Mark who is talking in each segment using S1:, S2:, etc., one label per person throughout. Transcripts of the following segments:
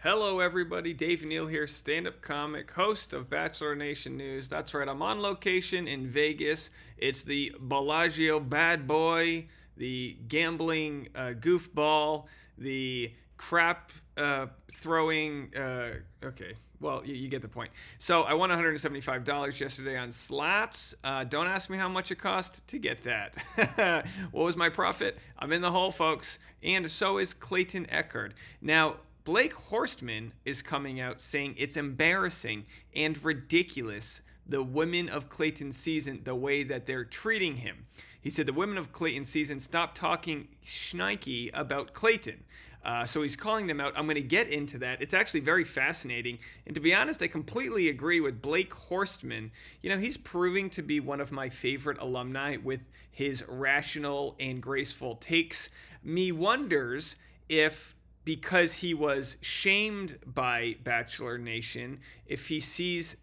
S1: Hello, everybody. Dave Neal here, stand-up comic, host of Bachelor Nation News. That's right, I'm on location in Vegas. It's the Bellagio bad boy, the gambling goofball, the crap throwing. Okay, well, you get the point. So I won $175 yesterday on slots. Don't ask me how much it cost to get that. What was my profit? I'm in the hole, folks. And so is Clayton Echard. Now, Blake Horstman is coming out saying it's embarrassing and ridiculous, the women of Clayton's season, the way that they're treating him. He said the women of Clayton's season stopped talking shnikey about Clayton. So he's calling them out. I'm going to get into that. It's actually very fascinating. And to be honest, I completely agree with Blake Horstman. You know, he's proving to be one of my favorite alumni with his rational and graceful takes. Me wonders if, because he was shamed by Bachelor Nation, if he sees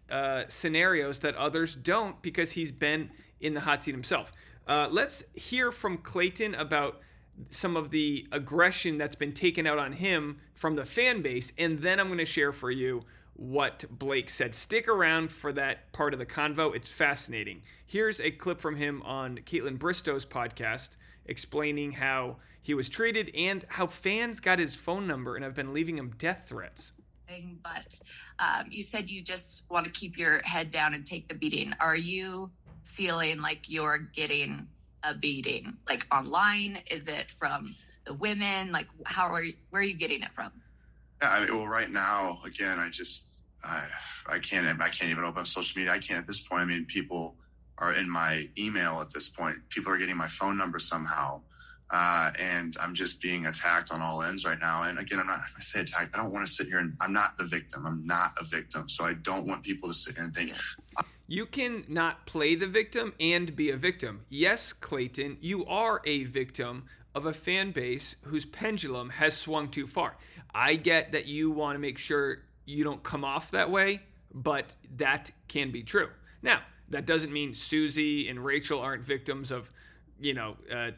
S1: scenarios that others don't because he's been in the hot seat himself. Let's hear from Clayton about some of the aggression that's been taken out on him from the fan base, and then I'm going to share for you what Blake said. Stick around for that part of the convo. It's fascinating. Here's a clip from him on Caitlin Bristow's podcast explaining how he was treated and how fans got his phone number and have been leaving him death threats.
S2: But you said you just want to keep your head down and take the beating. Are you feeling like you're getting a beating, like online? Is it from the women? Like, where are you getting it from?
S3: Yeah, I mean, well, right now, again, I can't even open up social media. I can't at this point. I mean, people are in my email at this point. People are getting my phone number somehow. And I'm just being attacked on all ends right now. And again, I say attacked, I don't want to sit here and I'm not the victim. I'm not a victim. So I don't want people to sit here and think.
S1: You can not play the victim and be a victim. Yes, Clayton, you are a victim of a fan base whose pendulum has swung too far. I get that you want to make sure you don't come off that way, but that can be true. Now, that doesn't mean Susie and Rachel aren't victims of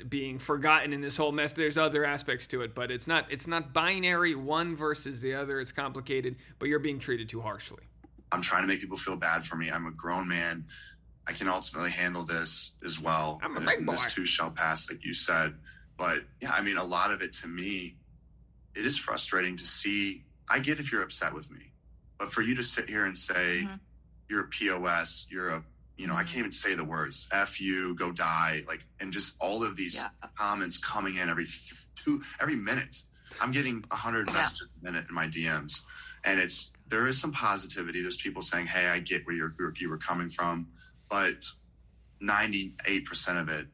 S1: being forgotten in this whole mess. There's other aspects to it, but it's not binary, one versus the other. It's complicated, but you're being treated too harshly.
S3: I'm trying to make people feel bad for me. I'm a grown man. I can ultimately handle this as well.
S1: I'm a big boy.
S3: This too shall pass, like you said. But yeah, I mean, a lot of it to me, it is frustrating to see. I get if you're upset with me, but for you to sit here and say you're a POS, I can't even say the words, F you, go die, and just all of these comments coming in every minute. I'm getting 100 messages a minute in my DMs, and there is some positivity. There's people saying, hey, I get where you were coming from, but 98% of it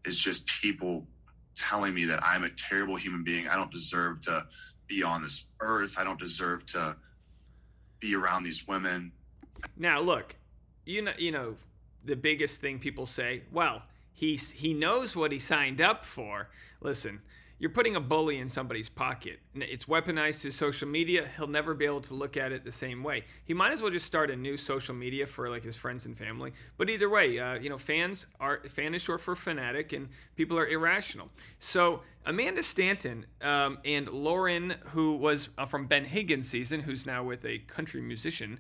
S3: is just people telling me that I'm a terrible human being. I don't deserve to be on this earth. I don't deserve to be around these women.
S1: Now, look, you know, the biggest thing people say, well, he knows what he signed up for. Listen, you're putting a bully in somebody's pocket. It's weaponized his social media. He'll never be able to look at it the same way. He might as well just start a new social media for his friends and family. But either way, fan is short for fanatic, and people are irrational. So Amanda Stanton and Lauren, who was from Ben Higgins' season, who's now with a country musician,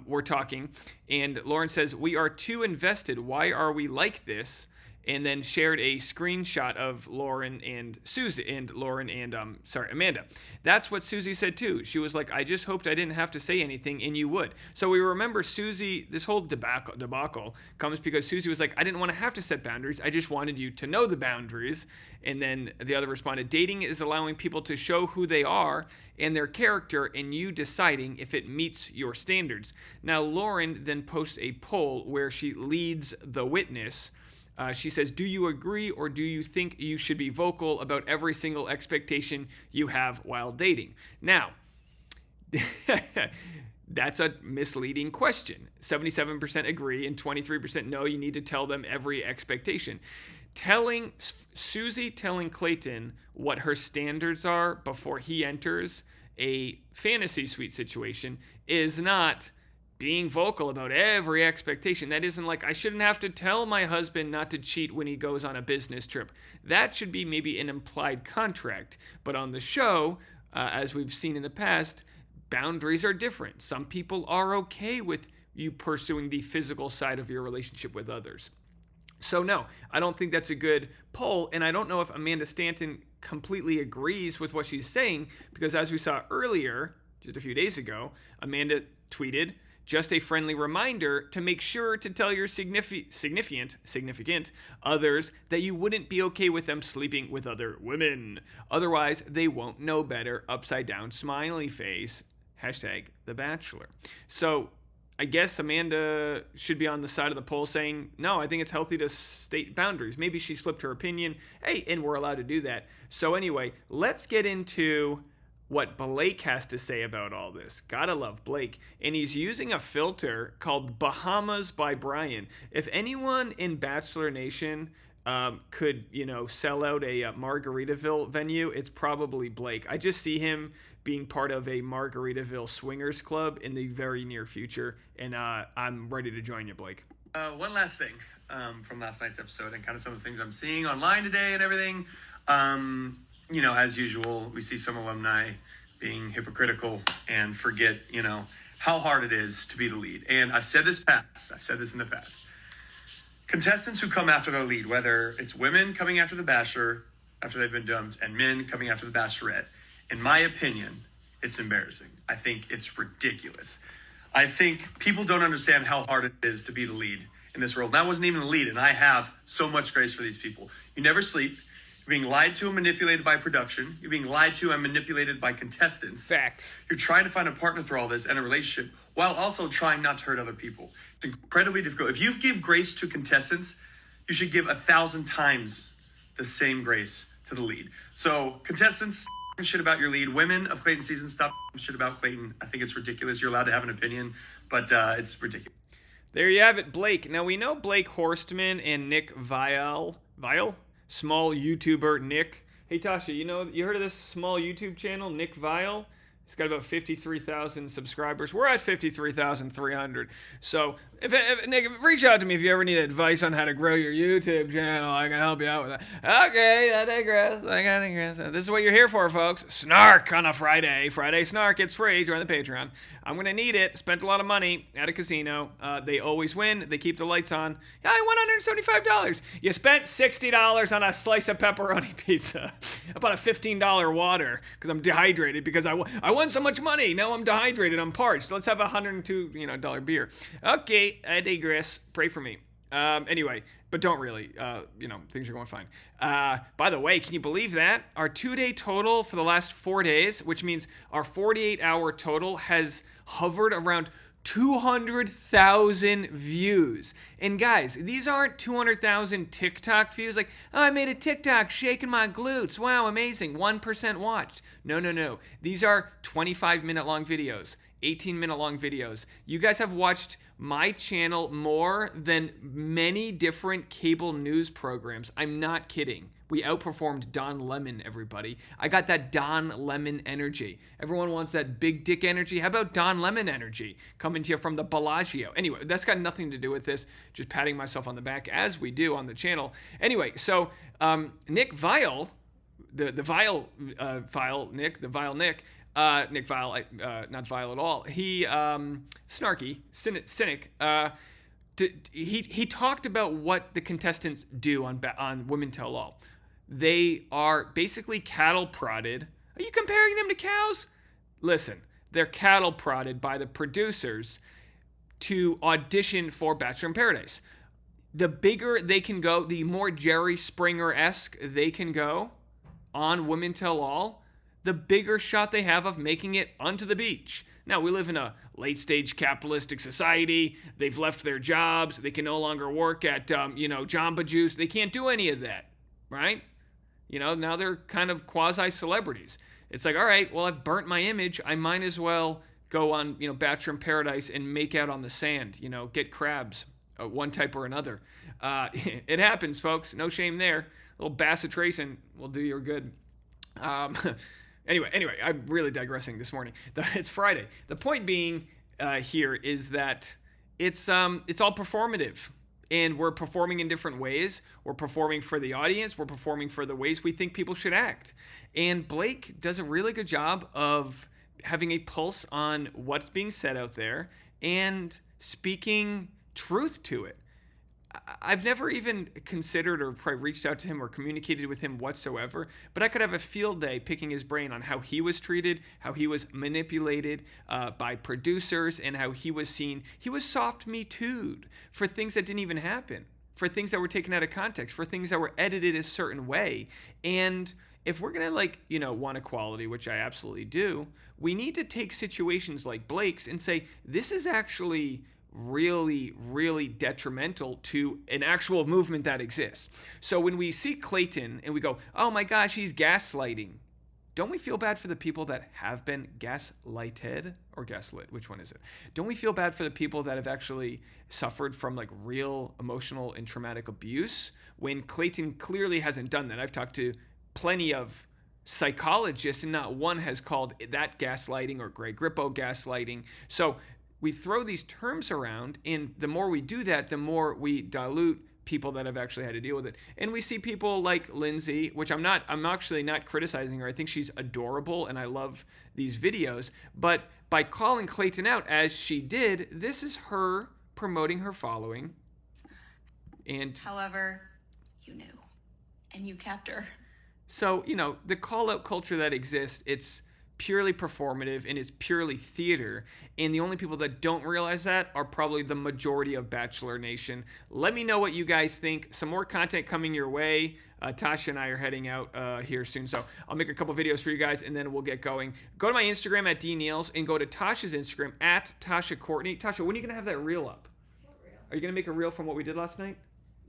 S1: were talking. And Lauren says, "We are too invested. Why are we like this?" And then shared a screenshot of Lauren and Amanda. That's what Susie said too. She was like, I just hoped I didn't have to say anything and you would. So we remember Susie, this whole debacle comes because Susie was like, I didn't want to have to set boundaries. I just wanted you to know the boundaries. And then the other responded, dating is allowing people to show who they are and their character and you deciding if it meets your standards. Now, Lauren then posts a poll where she leads the witness. She says, do you agree or do you think you should be vocal about every single expectation you have while dating? Now, that's a misleading question. 77% agree and 23% no, you need to tell them every expectation. Susie telling Clayton what her standards are before he enters a fantasy suite situation is not being vocal about every expectation. That isn't like, I shouldn't have to tell my husband not to cheat when he goes on a business trip. That should be maybe an implied contract. But on the show, as we've seen in the past, boundaries are different. Some people are okay with you pursuing the physical side of your relationship with others. So no, I don't think that's a good poll, and I don't know if Amanda Stanton completely agrees with what she's saying, because as we saw earlier, just a few days ago, Amanda tweeted, just a friendly reminder to make sure to tell your significant others that you wouldn't be okay with them sleeping with other women. Otherwise, they won't know better. Upside down smiley face. Hashtag The Bachelor. So I guess Amanda should be on the side of the poll saying, no, I think it's healthy to state boundaries. Maybe she's flipped her opinion. Hey, and we're allowed to do that. So anyway, let's get into what Blake has to say about all this. Gotta love Blake. And he's using a filter called Bahamas by Brian. If anyone in Bachelor Nation could, sell out a Margaritaville venue, it's probably Blake. I just see him being part of a Margaritaville swingers club in the very near future, and I'm ready to join you, Blake.
S4: One last thing from last night's episode and kind of some of the things I'm seeing online today and everything. As usual, we see some alumni being hypocritical and forget, how hard it is to be the lead. And I've said this in the past. Contestants who come after their lead, whether it's women coming after the Bachelor after they've been dumped and men coming after the Bachelorette, in my opinion, it's embarrassing. I think it's ridiculous. I think people don't understand how hard it is to be the lead in this world. And I wasn't even the lead, and I have so much grace for these people. You never sleep. You're being lied to and manipulated by production. You're being lied to and manipulated by contestants.
S1: Facts.
S4: You're trying to find a partner through all this and a relationship while also trying not to hurt other people. It's incredibly difficult. If you give grace to contestants, you should give 1,000 times the same grace to the lead. So contestants, shit about your lead. Women of Clayton season, stop shit about Clayton. I think it's ridiculous. You're allowed to have an opinion, but it's ridiculous.
S1: There you have it, Blake. Now we know Blake Horstman and Nick Viall, small YouTuber Nick. Hey Tasha, you heard of this small YouTube channel, Nick Viall? He's got about 53,000 subscribers. We're at 53,300. So, if Nick, reach out to me if you ever need advice on how to grow your YouTube channel. I can help you out with that. Okay, I digress. This is what you're here for, folks. Snark on a Friday. Friday Snark. It's free. Join the Patreon. I'm going to need it. Spent a lot of money at a casino. They always win. They keep the lights on. Yeah, I won $175. You spent $60 on a slice of pepperoni pizza. I bought a $15 water because I'm dehydrated because I won so much money. Now I'm dehydrated. I'm parched. Let's have a $102 dollar beer. Okay, I digress. Pray for me. Anyway, but don't really. Things are going fine. By the way, can you believe that? Our 2-day total for the last 4 days, which means our 48-hour total, has hovered around 200,000 views. And guys, these aren't 200,000 TikTok views like, oh, I made a TikTok shaking my glutes. Wow, amazing. 1% watched. No. These are 25-minute long videos, 18-minute long videos. You guys have watched my channel more than many different cable news programs. I'm not kidding. We outperformed Don Lemon, everybody. I got that Don Lemon energy. Everyone wants that big dick energy. How about Don Lemon energy coming to you from the Bellagio? Anyway, that's got nothing to do with this. Just patting myself on the back, as we do on the channel. Anyway, so Nick Viall, the Viall Nick, Nick Viall, not Viall at all. He, snarky, cynic, he talked about what the contestants do on Women Tell All. They are basically cattle prodded. Are you comparing them to cows? Listen, they're cattle prodded by the producers to audition for Bachelor in Paradise. The bigger they can go, the more Jerry Springer-esque they can go on Women Tell All, the bigger shot they have of making it onto the beach. Now, we live in a late-stage capitalistic society. They've left their jobs. They can no longer work at, Jamba Juice. They can't do any of that, right? Now they're kind of quasi-celebrities. It's like, all right, well, I've burnt my image. I might as well go on, Bachelor in Paradise and make out on the sand, get crabs, one type or another. It happens, folks. No shame there. A little Bassett tracing will do you good. Anyway, I'm really digressing this morning. It's Friday. The point being here is that it's all performative. And we're performing in different ways. We're performing for the audience. We're performing for the ways we think people should act. And Blake does a really good job of having a pulse on what's being said out there and speaking truth to it. I've never even considered or probably reached out to him or communicated with him whatsoever, but I could have a field day picking his brain on how he was treated, how he was manipulated by producers, and how he was seen. He was soft Me Too'd for things that didn't even happen, for things that were taken out of context, for things that were edited a certain way. And if we're going to want equality, which I absolutely do, we need to take situations like Blake's and say, this is actually really, really detrimental to an actual movement that exists. So when we see Clayton and we go, oh my gosh, he's gaslighting, don't we feel bad for the people that have been gaslighted or gaslit? Which one is it? Don't we feel bad for the people that have actually suffered from like real emotional and traumatic abuse when Clayton clearly hasn't done that? I've talked to plenty of psychologists and not one has called that gaslighting or Greg Grippo gaslighting. So we throw these terms around, and the more we do that, the more we dilute people that have actually had to deal with it. And we see people like Lindsay, which I'm actually not criticizing her. I think she's adorable and I love these videos. But by calling Clayton out as she did, this is her promoting her following. And
S5: however, you knew and you kept her.
S1: So, the call out culture that exists, it's purely performative and it's purely theater, and the only people that don't realize that are probably the majority of Bachelor Nation. Let me know what you guys think. Some more content coming your way. Tasha and I are heading out here soon, so I'll make a couple videos for you guys and then we'll get going. Go to my Instagram at DNeals and go to Tasha's Instagram at Tasha Courtney. Tasha, when are you gonna have that reel up?
S5: What reel?
S1: Are you gonna make a reel from what we did last night?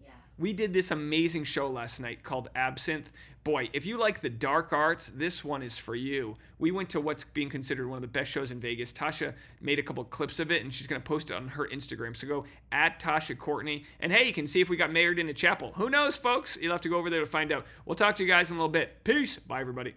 S5: Yeah.
S1: We did this amazing show last night called Absinthe. Boy, if you like the dark arts, this one is for you. We went to what's being considered one of the best shows in Vegas. Tasha made a couple clips of it, and she's going to post it on her Instagram. So go at Tasha Courtney. And hey, you can see if we got mayored in a chapel. Who knows, folks? You'll have to go over there to find out. We'll talk to you guys in a little bit. Peace. Bye, everybody.